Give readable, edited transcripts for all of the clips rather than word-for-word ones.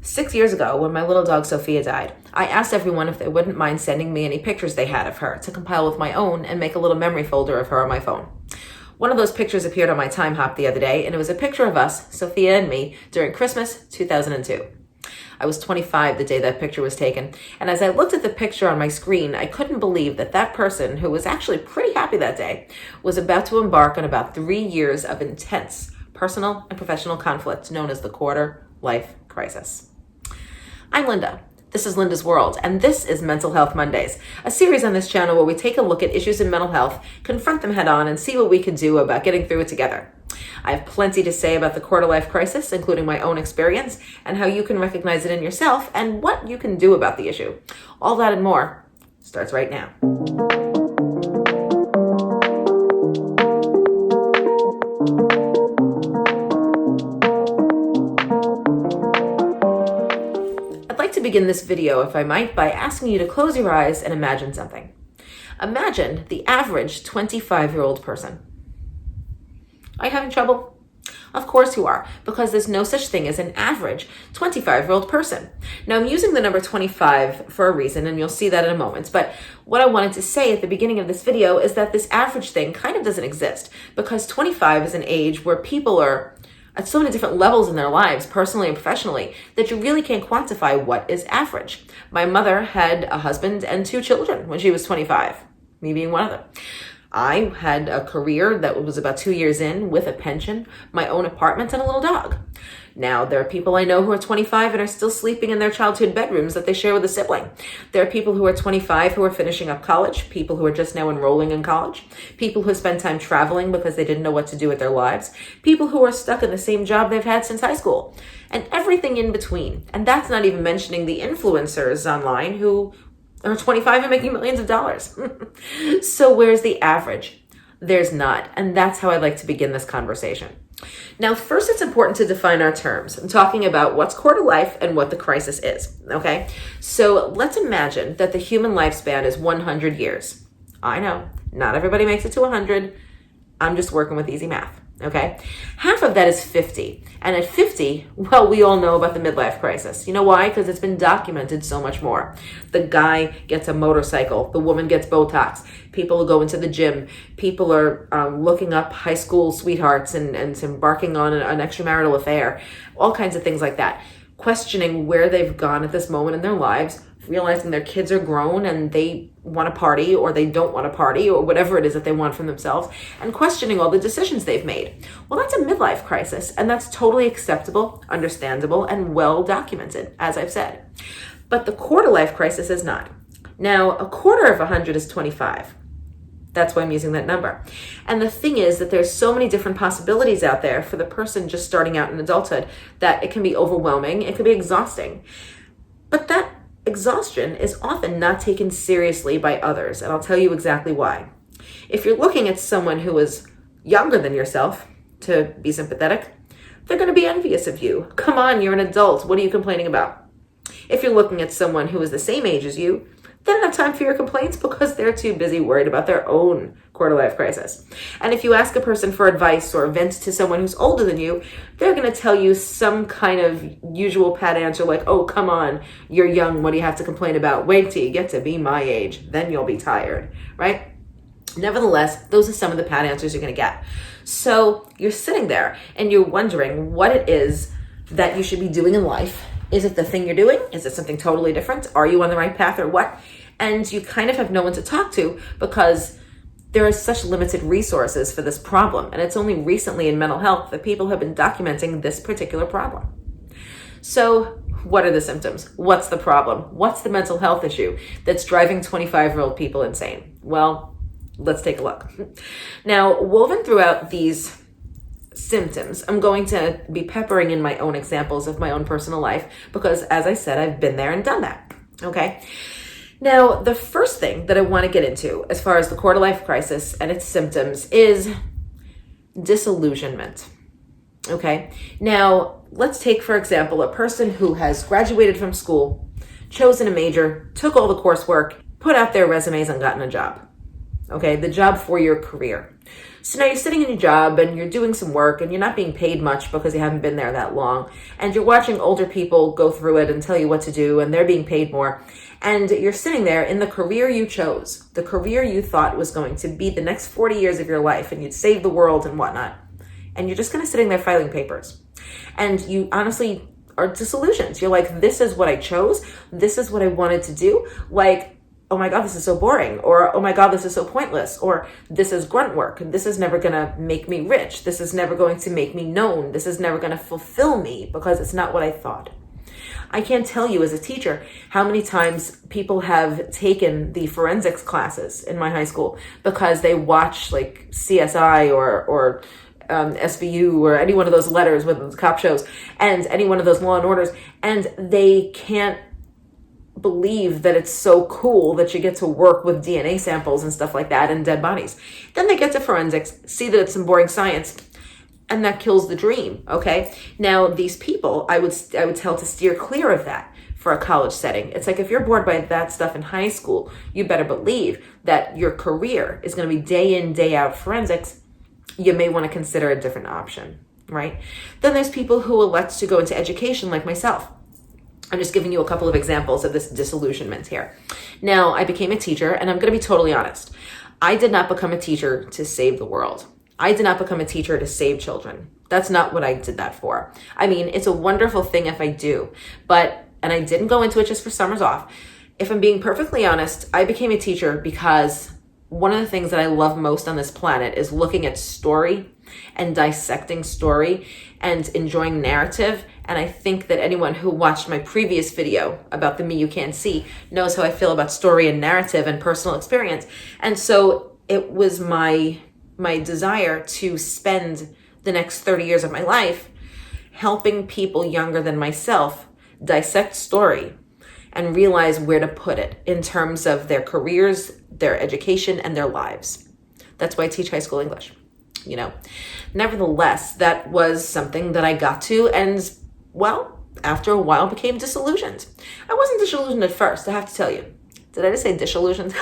6 years ago, when my little dog Sophia died, I asked everyone if they wouldn't mind sending me any pictures they had of her to compile with my own and make a little memory folder of her on my phone. One of those pictures appeared on my time hop the other day, and it was a picture of us, Sophia and me, during Christmas 2002. I was 25 the day that picture was taken, and as I looked at the picture on my screen, I couldn't believe that that person, who was actually pretty happy that day, was about to embark on about 3 years of intense personal and professional conflict known as the QuarterLife Crisis. I'm Linda. This is Linda's World, and this is Mental Health Mondays, a series on this channel where we take a look at issues in mental health, confront them head on, and see what we can do about getting through it together. I have plenty to say about the QuarterLife Crisis, including my own experience and how you can recognize it in yourself and what you can do about the issue. All that and more starts right now. I'd like to begin this video, if I might, by asking you to close your eyes and imagine something. Imagine the average 25-year-old person. Are you having trouble? Of course you are, because there's no such thing as an average 25-year-old person. Now, I'm using the number 25 for a reason, and you'll see that in a moment. But what I wanted to say at the beginning of this video is that this average thing kind of doesn't exist, because 25 is an age where people are at so many different levels in their lives, personally and professionally, that you really can't quantify what is average. My mother had a husband and 2 children when she was 25, me being one of them. I had a career that was about 2 years in with a pension, my own apartment, and a little dog. Now, there are people I know who are 25 and are still sleeping in their childhood bedrooms that they share with a sibling. There are people who are 25 who are finishing up college, people who are just now enrolling in college, people who spend time traveling because they didn't know what to do with their lives, people who are stuck in the same job they've had since high school, and everything in between. And that's not even mentioning the influencers online who are 25 and making millions of dollars. So where's the average? There's not. And that's how I'd like to begin this conversation. Now, first, it's important to define our terms. I'm talking about what's quarter life and what the crisis is, okay? So let's imagine that the human lifespan is 100 years. I know, not everybody makes it to 100. I'm just working with easy math. Okay, half of that is 50. And at 50, well, we all know about the midlife crisis. You know why? Because it's been documented so much more. The guy gets a motorcycle. The woman gets Botox. People go into the gym. People are looking up high school sweethearts and embarking on an extramarital affair. All kinds of things like that. Questioning where they've gone at this moment in their lives, realizing their kids are grown and they want to party or they don't want to party or whatever it is that they want from themselves, and questioning all the decisions they've made. Well, that's a midlife crisis, and that's totally acceptable, understandable, and well documented, as I've said. But the quarter life crisis is not. Now, a quarter of 100 is 25. That's why I'm using that number. And the thing is that there's so many different possibilities out there for the person just starting out in adulthood that it can be overwhelming, it can be exhausting. But that exhaustion is often not taken seriously by others, and I'll tell you exactly why. If you're looking at someone who is younger than yourself, to be sympathetic, they're going to be envious of you. Come on, you're an adult. What are you complaining about? If you're looking at someone who is the same age as you, they don't have time for your complaints because they're too busy worried about their own quarter-life crisis. And if you ask a person for advice or vent to someone who's older than you, they're going to tell you some kind of usual pat answer like, oh, come on, you're young, what do you have to complain about? Wait till you get to be my age, then you'll be tired, right? Nevertheless, those are some of the pat answers you're going to get. So you're sitting there and you're wondering what it is that you should be doing in life. Is it the thing you're doing? Is it something totally different? Are you on the right path or what? And you kind of have no one to talk to because there are such limited resources for this problem. And it's only recently in mental health that people have been documenting this particular problem. So what are the symptoms? What's the problem? What's the mental health issue that's driving 25-year-old people insane? Well, let's take a look. Now, woven throughout these symptoms, I'm going to be peppering in my own examples of my own personal life because, as I said, I've been there and done that, okay? Now, the first thing that I want to get into as far as the quarter-life crisis and its symptoms is disillusionment, okay? Now, let's take, for example, a person who has graduated from school, chosen a major, took all the coursework, put out their resumes and gotten a job, okay? The job for your career. So now you're sitting in your job and you're doing some work and you're not being paid much because you haven't been there that long. And you're watching older people go through it and tell you what to do, and they're being paid more. And you're sitting there in the career you chose, the career you thought was going to be the next 40 years of your life, and you'd save the world and whatnot. And you're just kind of sitting there filing papers. And you honestly are disillusioned. You're like, this is what I chose. This is what I wanted to do. Like, oh my God, this is so boring. Or, oh my God, this is so pointless. Or, this is grunt work. This is never going to make me rich. This is never going to make me known. This is never going to fulfill me because it's not what I thought. I can't tell you as a teacher how many times people have taken the forensics classes in my high school because they watch like CSI or SVU or any one of those letters with the cop shows and any one of those Law and Orders, and they can't believe that it's so cool that you get to work with DNA samples and stuff like that and dead bodies. Then they get to forensics, see that it's some boring science, and that kills the dream. Okay, now these people, I would tell to steer clear of that for a college setting. It's like, if you're bored by that stuff in high school, you better believe that your career is going to be day in, day out forensics. You may want to consider a different option, right? Then there's people who elect to go into education like myself. I'm just giving you a couple of examples of this disillusionment here. Now, I became a teacher, and I'm going to be totally honest. I did not become a teacher to save the world. I did not become a teacher to save children. That's not what I did that for. I mean, it's a wonderful thing if I do, and I didn't go into it just for summers off. If I'm being perfectly honest, I became a teacher because one of the things that I love most on this planet is looking at story and dissecting story and enjoying narrative. And I think that anyone who watched my previous video about the me you can't see knows how I feel about story and narrative and personal experience. And so it was my desire to spend the next 30 years of my life helping people younger than myself dissect story and realize where to put it in terms of their careers, their education, and their lives. That's why I teach high school English, you know. Nevertheless, that was something that I got to, and well, after a while became disillusioned. I wasn't disillusioned at first, I have to tell you. Did I just say disillusioned?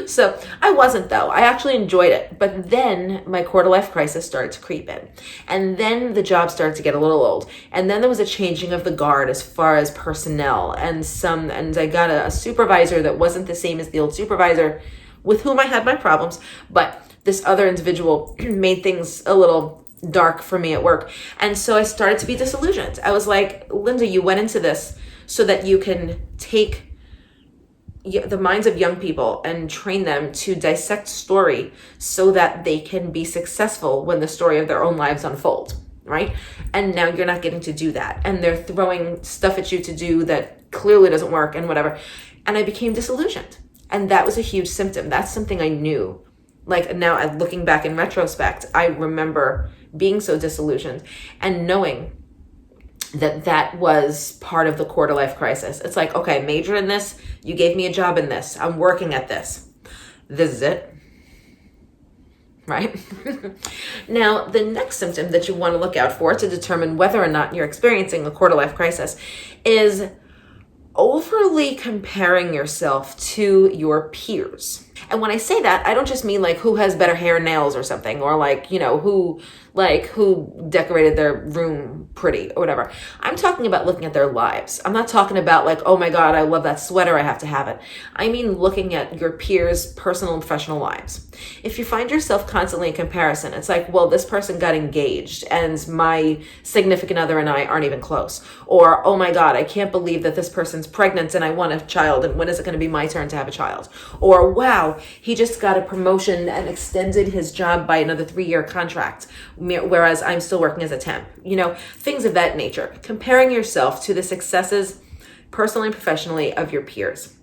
So I wasn't, though. I actually enjoyed it. But then my quarter-life crisis started to creep in. And then the job started to get a little old. And then there was a changing of the guard as far as personnel. And I got a supervisor that wasn't the same as the old supervisor with whom I had my problems. But this other individual made things a little dark for me at work. And so I started to be disillusioned. I was like, Linda, you went into this so that you can take the minds of young people and train them to dissect story so that they can be successful when the story of their own lives unfold, right? And now you're not getting to do that. And they're throwing stuff at you to do that clearly doesn't work and whatever. And I became disillusioned. And that was a huge symptom. That's something I knew. Like now, looking back in retrospect, I remember being so disillusioned and knowing that was part of the quarter-life crisis. It's like, okay, major in this. You gave me a job in this. I'm working at this. This is it. Right? Now, the next symptom that you want to look out for to determine whether or not you're experiencing a quarter-life crisis is overly comparing yourself to your peers. And when I say that, I don't just mean like who has better hair and nails or something, or like, you know, who decorated their room pretty or whatever. I'm talking about looking at their lives. I'm not talking about like, oh my God, I love that sweater, I have to have it. I mean looking at your peers' personal and professional lives. If you find yourself constantly in comparison, it's like, well, this person got engaged and my significant other and I aren't even close. Or, oh my God, I can't believe that this person's pregnant and I want a child, and when is it going to be my turn to have a child? Or, wow, he just got a promotion and extended his job by another 3-year contract, whereas I'm still working as a temp. You know, things of that nature. Comparing yourself to the successes, personally and professionally, of your peers.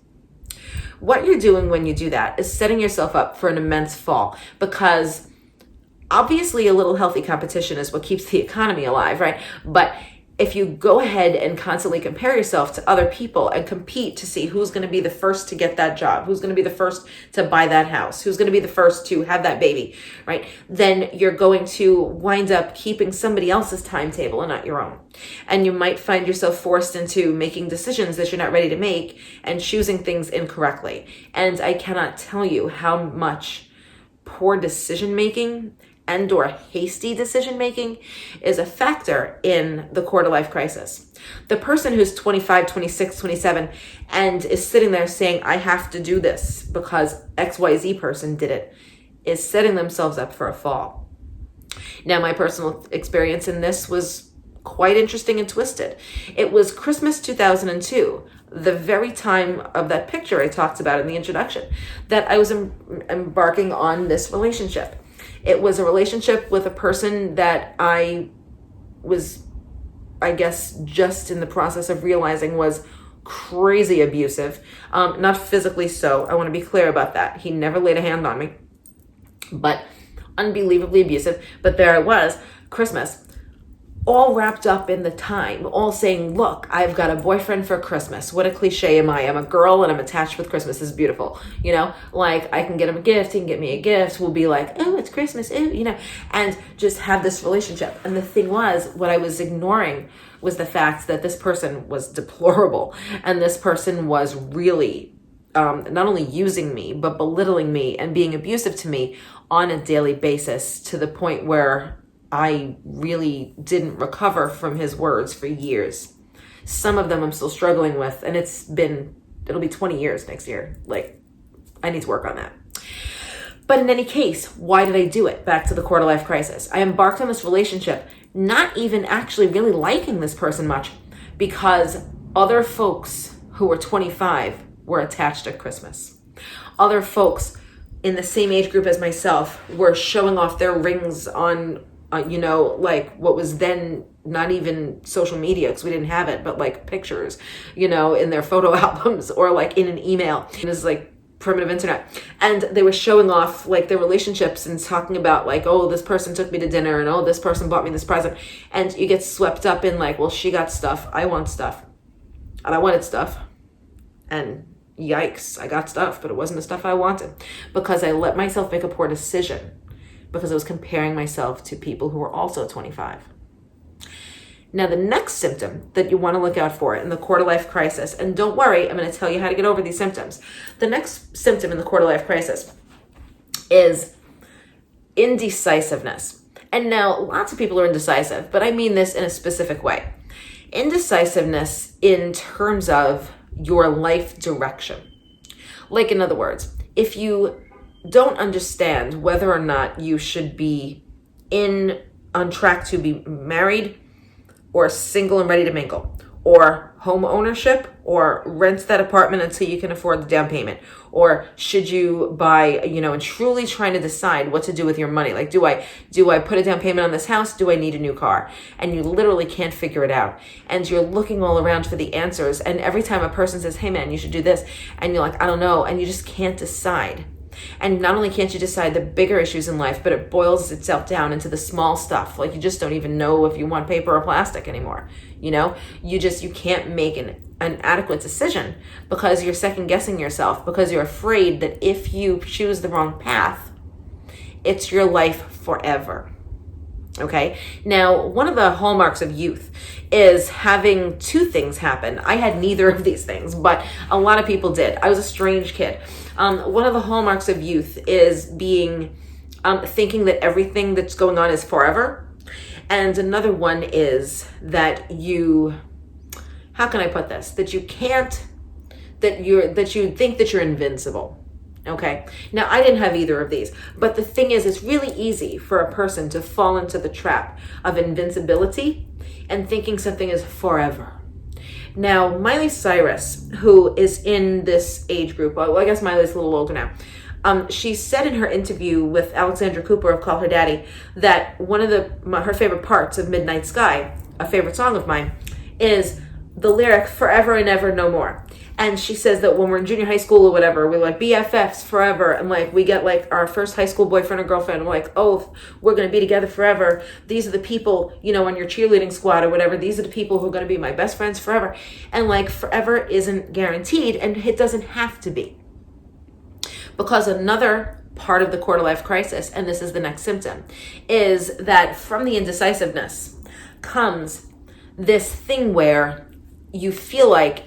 What you're doing when you do that is setting yourself up for an immense fall, because obviously a little healthy competition is what keeps the economy alive, right? But if you go ahead and constantly compare yourself to other people and compete to see who's going to be the first to get that job, who's going to be the first to buy that house, who's going to be the first to have that baby, right? Then you're going to wind up keeping somebody else's timetable and not your own. And you might find yourself forced into making decisions that you're not ready to make and choosing things incorrectly. And I cannot tell you how much poor decision making and or hasty decision making is a factor in the quarter-life crisis. The person who's 25, 26, 27 and is sitting there saying, I have to do this because XYZ person did it, is setting themselves up for a fall. Now, my personal experience in this was quite interesting and twisted. It was Christmas 2002, the very time of that picture I talked about in the introduction, that I was embarking on this relationship. It was a relationship with a person that I was, I guess, just in the process of realizing was crazy abusive. Not physically so. I want to be clear about that. He never laid a hand on me, but unbelievably abusive. But there I was, Christmas, all wrapped up in the time, all saying, look, I've got a boyfriend for Christmas. What a cliche am I? I'm a girl and I'm attached with Christmas. This is beautiful. You know, like I can get him a gift. He can get me a gift. We'll be like, oh, it's Christmas. Oh, you know, and just have this relationship. And the thing was, what I was ignoring was the fact that this person was deplorable. And this person was really not only using me, but belittling me and being abusive to me on a daily basis, to the point where I really didn't recover from his words for years. Some of them I'm still struggling with, and it'll be 20 years next year. Like, I need to work on that. But in any case, why did I do it? Back to the quarter-life crisis. I embarked on this relationship not even actually really liking this person much, because other folks who were 25 were attached at Christmas. Other folks in the same age group as myself were showing off their rings on like what was then not even social media, because we didn't have it, but like pictures, in their photo albums or like in an email. It was like primitive internet. And they were showing off like their relationships and talking about like, oh, this person took me to dinner, and oh, this person bought me this present. And you get swept up in like, well, she got stuff, I want stuff. And I wanted stuff. And yikes, I got stuff, but it wasn't the stuff I wanted, because I let myself make a poor decision, because I was comparing myself to people who were also 25. Now, the next symptom that you want to look out for in the quarter-life crisis, and don't worry, I'm going to tell you how to get over these symptoms. The next symptom in the quarter-life crisis is indecisiveness. And now, lots of people are indecisive, but I mean this in a specific way. Indecisiveness in terms of your life direction. Like, in other words, if you don't understand whether or not you should be on track to be married, or single and ready to mingle, or home ownership, or rent that apartment until you can afford the down payment, or should you buy, and truly trying to decide what to do with your money. Like, do I put a down payment on this house? Do I need a new car? And you literally can't figure it out. And you're looking all around for the answers. And every time a person says, hey man, you should do this, and you're like, I don't know. And you just can't decide. And not only can't you decide the bigger issues in life, but it boils itself down into the small stuff. Like, you just don't even know if you want paper or plastic anymore. You can't make an adequate decision, because you're second guessing yourself, because you're afraid that if you choose the wrong path, it's your life forever. Okay. Now, one of the hallmarks of youth is having two things happen. I had neither of these things, but a lot of people did. I was a strange kid. One of the hallmarks of youth is being thinking that everything that's going on is forever. And another one is that how can I put this? That you think that you're invincible. Okay. Now, I didn't have either of these, but the thing is, it's really easy for a person to fall into the trap of invincibility and thinking something is forever. Now, Miley Cyrus, who is in this age group, well, I guess Miley's a little older now. She said in her interview with Alexandra Cooper of Call Her Daddy that one of her favorite parts of Midnight Sky, a favorite song of mine, is the lyric "forever and ever, no more." And she says that when we're in junior high school or whatever, we're like BFFs forever. And like, we get like our first high school boyfriend or girlfriend. And we're like, oh, we're going to be together forever. These are the people, on your cheerleading squad or whatever. These are the people who are going to be my best friends forever. And like, forever isn't guaranteed, and it doesn't have to be. Because another part of the quarter-life crisis, and this is the next symptom, is that from the indecisiveness comes this thing where you feel like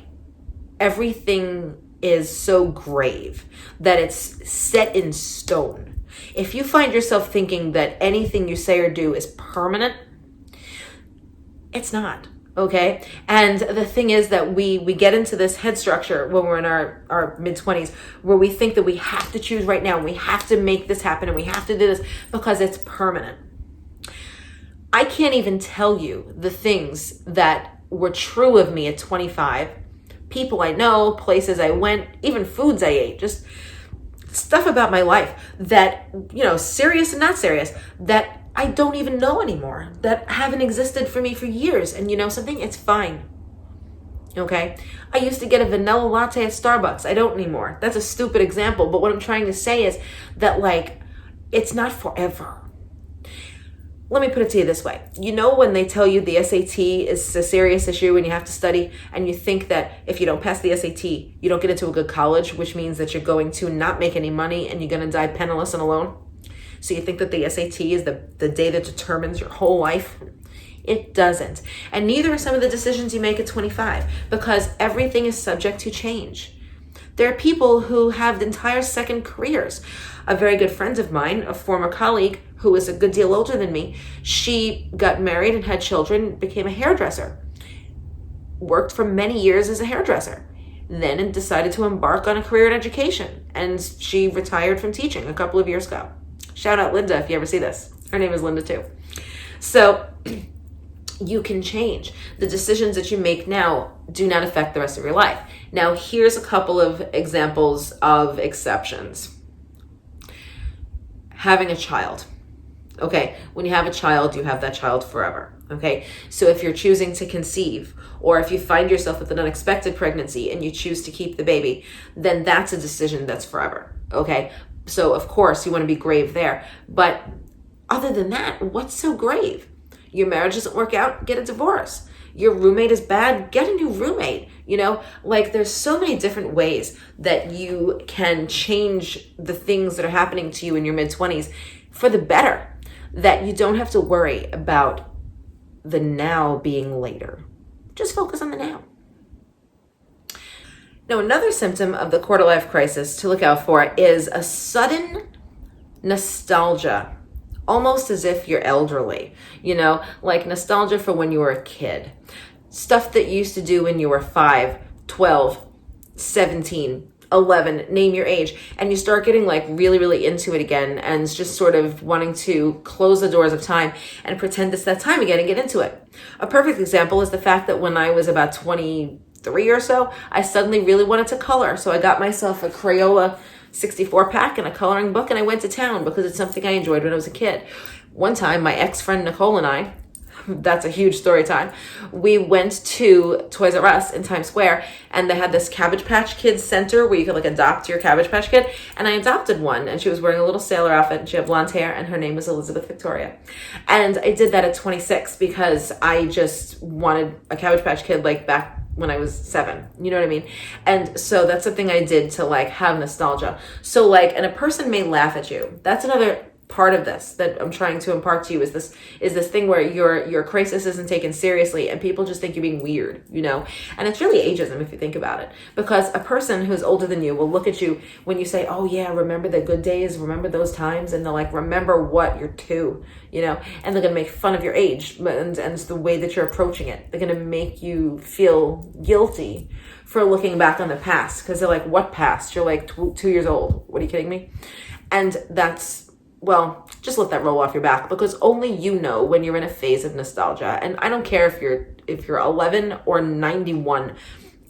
everything is so grave that it's set in stone. If you find yourself thinking that anything you say or do is permanent, it's not. Okay. And the thing is that we get into this head structure when we're in our mid-20s where we think that we have to choose right now. And we have to make this happen and we have to do this because it's permanent. I can't even tell you the things that were true of me at 25. People I know, places I went, even foods I ate, just stuff about my life that, serious and not serious, that I don't even know anymore, that haven't existed for me for years. And you know something? It's fine. Okay? I used to get a vanilla latte at Starbucks. I don't anymore. That's a stupid example. But what I'm trying to say is that, it's not forever. Let me put it to you this way. When they tell you the SAT is a serious issue and you have to study, and you think that if you don't pass the SAT, you don't get into a good college, which means that you're going to not make any money and you're going to die penniless and alone. So you think that the SAT is the day that determines your whole life? It doesn't. And neither are some of the decisions you make at 25, because everything is subject to change. There are people who have entire second careers. A very good friend of mine, a former colleague who is a good deal older than me, she got married and had children, became a hairdresser, worked for many years as a hairdresser, then decided to embark on a career in education. And she retired from teaching a couple of years ago. Shout out Linda if you ever see this. Her name is Linda too. So you can change. The decisions that you make now do not affect the rest of your life. Now, here's a couple of examples of exceptions. Having a child. Okay, when you have a child, you have that child forever. Okay, so if you're choosing to conceive, or if you find yourself with an unexpected pregnancy and you choose to keep the baby, then that's a decision that's forever. Okay, so of course you want to be grave there. But other than that, what's so grave? Your marriage doesn't work out, get a divorce. Your roommate is bad, get a new roommate. There's so many different ways that you can change the things that are happening to you in your mid-20s for the better, that you don't have to worry about the now being later. Just focus on the now. Now, another symptom of the QuarterLife crisis to look out for is a sudden nostalgia, almost as if you're elderly, like nostalgia for when you were a kid. Stuff that you used to do when you were 5, 12, 17, 11, name your age, and you start getting really, really into it again and just sort of wanting to close the doors of time and pretend it's that time again and get into it. A perfect example is the fact that when I was about 23 or so, I suddenly really wanted to color. So I got myself a Crayola 64 pack and a coloring book, and I went to town because it's something I enjoyed when I was a kid. One time, my ex-friend Nicole and I, that's a huge story time, we went to Toys R Us in Times Square, and they had this Cabbage Patch Kids center where you could adopt your Cabbage Patch Kid, and I adopted one, and she was wearing a little sailor outfit, and she had blonde hair, and her name was Elizabeth Victoria. And I did that at 26 because I just wanted a Cabbage Patch Kid back when I was 7, you know what I mean? And so that's something I did to have nostalgia. So and a person may laugh at you. That's another part of this that I'm trying to impart to you is this thing where your crisis isn't taken seriously and people just think you're being weird, and it's really ageism if you think about it, because a person who's older than you will look at you when you say, oh yeah, remember the good days, remember those times, and they're remember what, you're 2, and they're gonna make fun of your age and the way that you're approaching it. They're gonna make you feel guilty for looking back on the past, because they're what past? You're 2 years old. What, are you kidding me? And that's, well, just let that roll off your back, because only you know when you're in a phase of nostalgia. And I don't care if you're 11 or 91,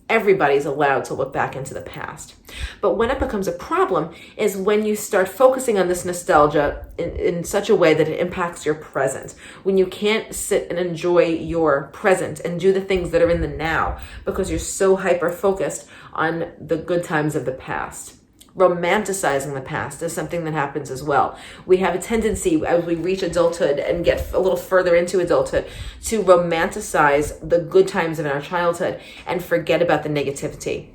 everybody's allowed to look back into the past. But when it becomes a problem is when you start focusing on this nostalgia in such a way that it impacts your present. When you can't sit and enjoy your present and do the things that are in the now because you're so hyper-focused on the good times of the past. Romanticizing the past is something that happens as well. We have a tendency as we reach adulthood and get a little further into adulthood to romanticize the good times of our childhood and forget about the negativity.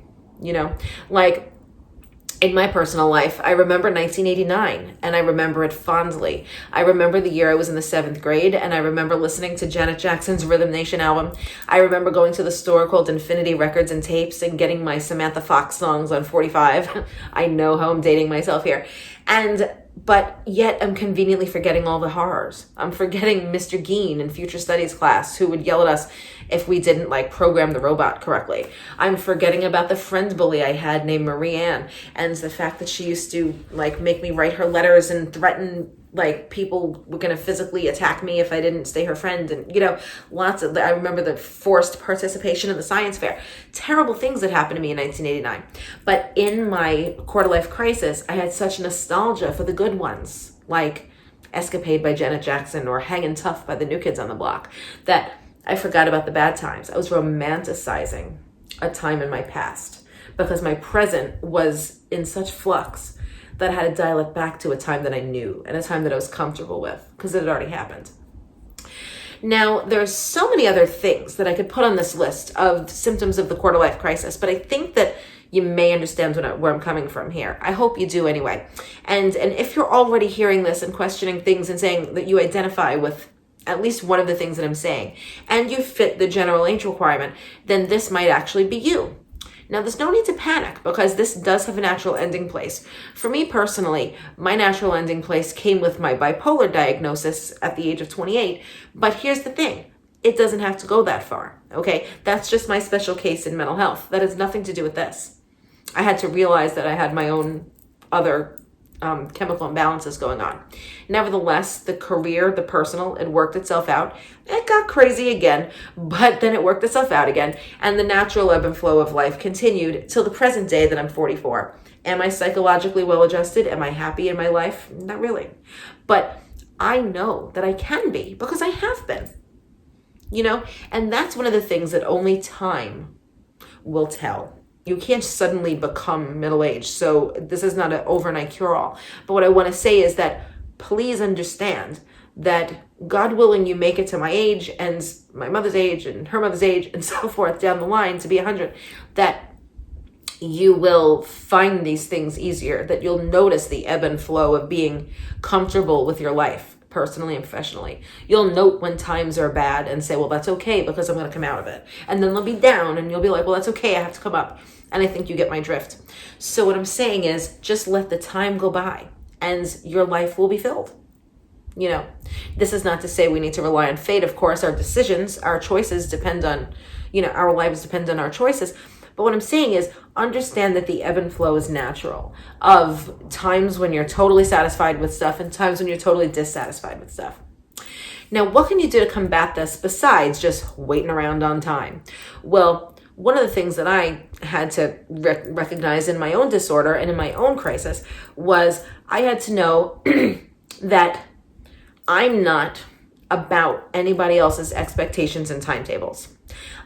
In my personal life, I remember 1989, and I remember it fondly. I remember the year I was in the 7th grade, and I remember listening to Janet Jackson's Rhythm Nation album. I remember going to the store called Infinity Records and Tapes and getting my Samantha Fox songs on 45. I know how I'm dating myself here. And but yet I'm conveniently forgetting all the horrors. I'm forgetting Mr. Geen in future studies class who would yell at us if we didn't like program the robot correctly. I'm forgetting about the friend bully I had named Marie Ann and the fact that she used to like make me write her letters and threaten like people were going to physically attack me if I didn't stay her friend. And, I remember the forced participation in the science fair. Terrible things that happened to me in 1989. But in my quarter-life crisis, I had such nostalgia for the good ones, like Escapade by Janet Jackson or Hangin' Tough by the New Kids on the Block, that I forgot about the bad times. I was romanticizing a time in my past because my present was in such flux that I had to dial it back to a time that I knew and a time that I was comfortable with because it had already happened. Now, there's so many other things that I could put on this list of symptoms of the quarter-life crisis, but I think that you may understand where I'm coming from here. I hope you do anyway. And if you're already hearing this and questioning things and saying that you identify with at least one of the things that I'm saying, and you fit the general age requirement, then this might actually be you. Now, there's no need to panic because this does have a natural ending place. For me personally, my natural ending place came with my bipolar diagnosis at the age of 28. But here's the thing. It doesn't have to go that far, okay? That's just my special case in mental health. That has nothing to do with this. I had to realize that I had my own other chemical imbalances going on. Nevertheless, the career, the personal, it worked itself out. It got crazy again, but then it worked itself out again. And the natural ebb and flow of life continued till the present day that I'm 44. Am I psychologically well adjusted? Am I happy in my life? Not really. But I know that I can be because I have been, and that's one of the things that only time will tell. You can't suddenly become middle-aged, so this is not an overnight cure-all. But what I want to say is that please understand that God willing you make it to my age and my mother's age and her mother's age and so forth down the line to be 100, that you will find these things easier, that you'll notice the ebb and flow of being comfortable with your life, personally and professionally. You'll note when times are bad and say, well, that's okay because I'm going to come out of it. And then they'll be down and you'll be like, well, that's okay. I have to come up. And I think you get my drift. So what I'm saying is just let the time go by and your life will be filled. This is not to say we need to rely on fate. Of course, our decisions, our choices depend on, our lives depend on our choices. But what I'm saying is understand that the ebb and flow is natural of times when you're totally satisfied with stuff and times when you're totally dissatisfied with stuff. Now, what can you do to combat this besides just waiting around on time? Well, one of the things that I had to recognize in my own disorder and in my own crisis was I had to know that I'm not about anybody else's expectations and timetables.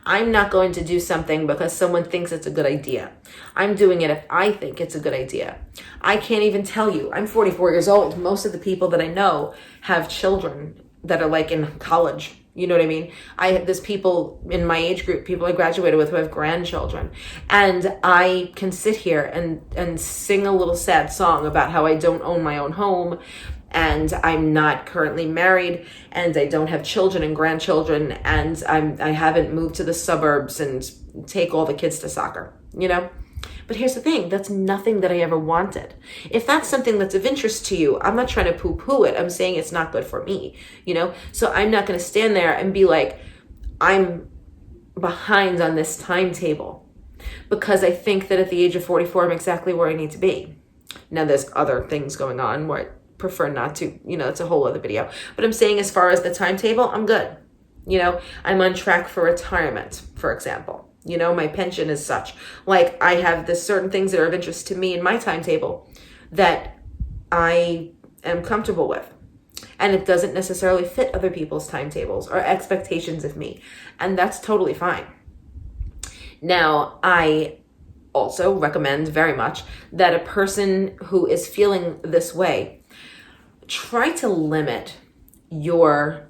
I'm not going to do something because someone thinks it's a good idea. I'm doing it if I think it's a good idea. I can't even tell you. I'm 44 years old. Most of the people that I know have children that are like in college. You know what I mean? There's people in my age group, people I graduated with who have grandchildren. And I can sit here and sing a little sad song about how I don't own my own home and I'm not currently married and I don't have children and grandchildren and I haven't moved to the suburbs and take all the kids to soccer, But here's the thing, that's nothing that I ever wanted. If that's something that's of interest to you, I'm not trying to poo-poo it. I'm saying it's not good for me, So I'm not going to stand there and be like, I'm behind on this timetable because I think that at the age of 44, I'm exactly where I need to be. Now, there's other things going on where I prefer not to, it's a whole other video. But I'm saying as far as the timetable, I'm good. I'm on track for retirement, for example. My pension is such. Like, I have the certain things that are of interest to me in my timetable that I am comfortable with. And it doesn't necessarily fit other people's timetables or expectations of me. And that's totally fine. Now, I also recommend very much that a person who is feeling this way try to limit your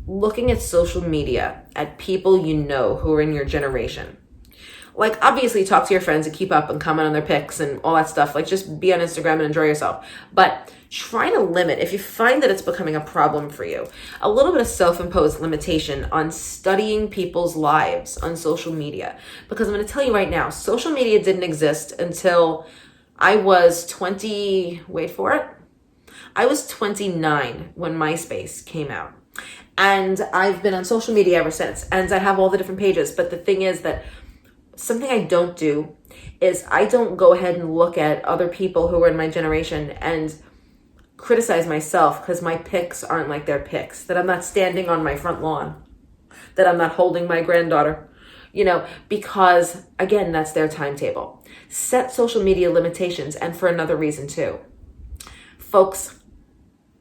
looking at social media at people who are in your generation. Like, obviously talk to your friends and keep up and comment on their pics and all that stuff. Like, just be on Instagram and enjoy yourself. But try to limit, if you find that it's becoming a problem for you, a little bit of self-imposed limitation on studying people's lives on social media. Because I'm going to tell you right now, social media didn't exist until I was 20, wait for it, I was 29 when MySpace came out. And I've been on social media ever since. And I have all the different pages. But the thing is that something I don't do is I don't go ahead and look at other people who are in my generation and criticize myself because my pics aren't like their pics, that I'm not standing on my front lawn, that I'm not holding my granddaughter, because again, that's their timetable. Set social media limitations, and for another reason too. Folks,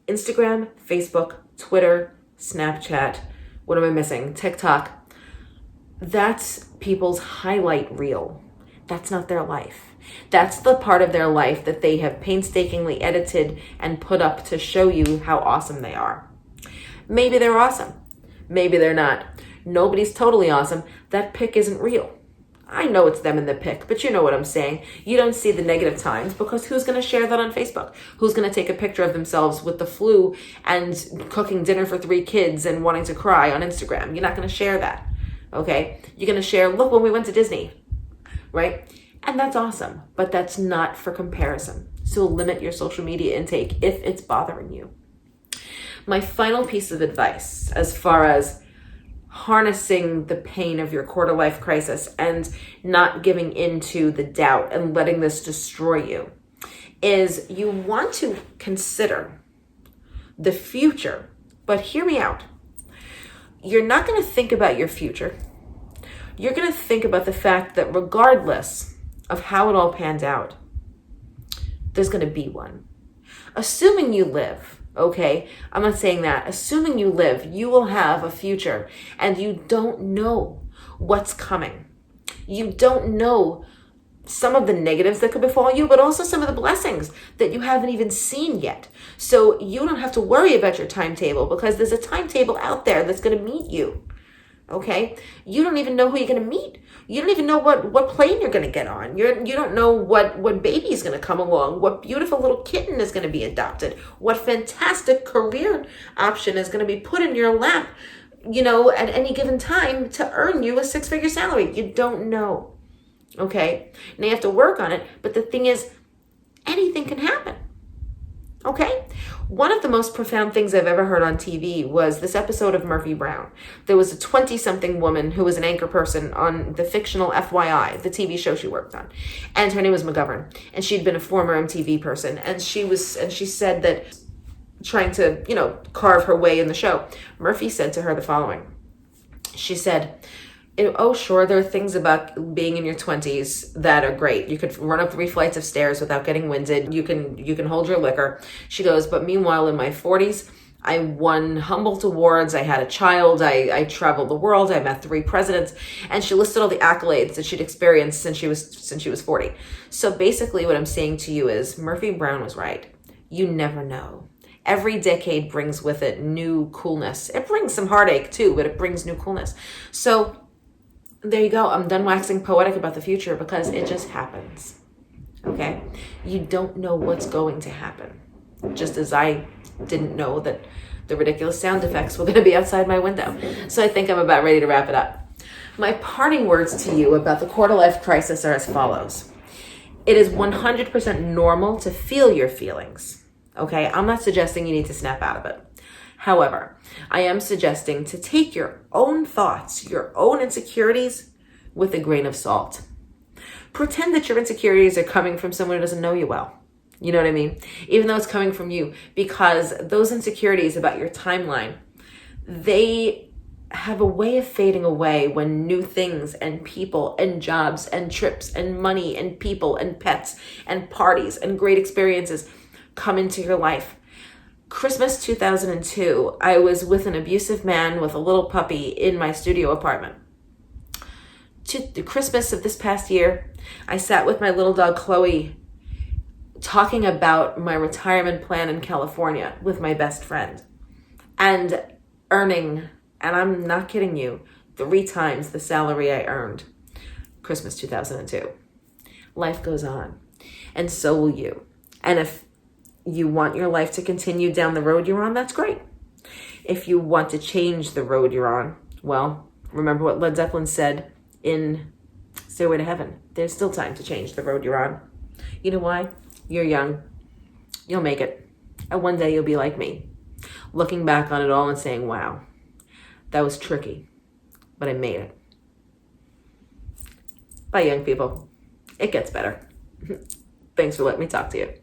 Instagram, Facebook, Twitter, Snapchat, what am I missing? TikTok. That's people's highlight reel. That's not their life. That's the part of their life that they have painstakingly edited and put up to show you how awesome they are. Maybe they're awesome. Maybe they're not. Nobody's totally awesome. That pic isn't real. I know it's them in the pic, but you know what I'm saying. You don't see the negative times because who's going to share that on Facebook? Who's going to take a picture of themselves with the flu and cooking dinner for 3 kids and wanting to cry on Instagram? You're not going to share that. Okay? You're going to share, look, when we went to Disney, right? And that's awesome, but that's not for comparison. So limit your social media intake if it's bothering you. My final piece of advice, as far as harnessing the pain of your quarter-life crisis and not giving into the doubt and letting this destroy you, is you want to consider the future. But hear me out. You're not going to think about your future. You're going to think about the fact that regardless of how it all pans out, there's going to be one. Assuming you live, okay? I'm not saying that. Assuming you live, you will have a future, and you don't know what's coming. You don't know some of the negatives that could befall you, but also some of the blessings that you haven't even seen yet. So you don't have to worry about your timetable because there's a timetable out there that's going to meet you. Okay? You don't even know who you're going to meet. You don't even know what plane you're going to get on. You don't know what baby is going to come along, what beautiful little kitten is going to be adopted, what fantastic career option is going to be put in your lap, at any given time to earn you a 6-figure salary. You don't know. Okay? Now you have to work on it, but the thing is, anything can happen. Okay? One of the most profound things I've ever heard on TV was this episode of Murphy Brown. There was a 20-something woman who was an anchor person on the fictional FYI, the TV show she worked on. And her name was McGovern. And she'd been a former MTV person. And she said that trying to, carve her way in the show, Murphy said to her the following. She said, oh, sure, there are things about being in your 20s that are great. You could run up 3 flights of stairs without getting winded. You can hold your liquor. She goes, but meanwhile, in my 40s, I won Humboldt Awards. I had a child. I traveled the world. I met 3 presidents. And she listed all the accolades that she'd experienced since she was 40. So basically what I'm saying to you is Murphy Brown was right. You never know. Every decade brings with it new coolness. It brings some heartache too, but it brings new coolness. So there you go. I'm done waxing poetic about the future because it just happens. Okay? You don't know what's going to happen. Just as I didn't know that the ridiculous sound effects were going to be outside my window. So I think I'm about ready to wrap it up. My parting words to you about the quarter-life crisis are as follows. It is 100% normal to feel your feelings. Okay? I'm not suggesting you need to snap out of it. However, I am suggesting to take your own thoughts, your own insecurities with a grain of salt. Pretend that your insecurities are coming from someone who doesn't know you well. You know what I mean? Even though it's coming from you, because those insecurities about your timeline, they have a way of fading away when new things and people and jobs and trips and money and people and pets and parties and great experiences come into your life. Christmas 2002, I was with an abusive man with a little puppy in my studio apartment. To the Christmas of this past year, I sat with my little dog Chloe talking about my retirement plan in California with my best friend and earning, and I'm not kidding you, 3 times the salary I earned Christmas 2002. Life goes on, and so will you. And if you want your life to continue down the road you're on, that's great. If you want to change the road you're on, well, remember what Led Zeppelin said in Stairway to Heaven. There's still time to change the road you're on. You know why? You're young. You'll make it. And one day you'll be like me, looking back on it all and saying, wow, that was tricky, but I made it. Bye, young people. It gets better. Thanks for letting me talk to you.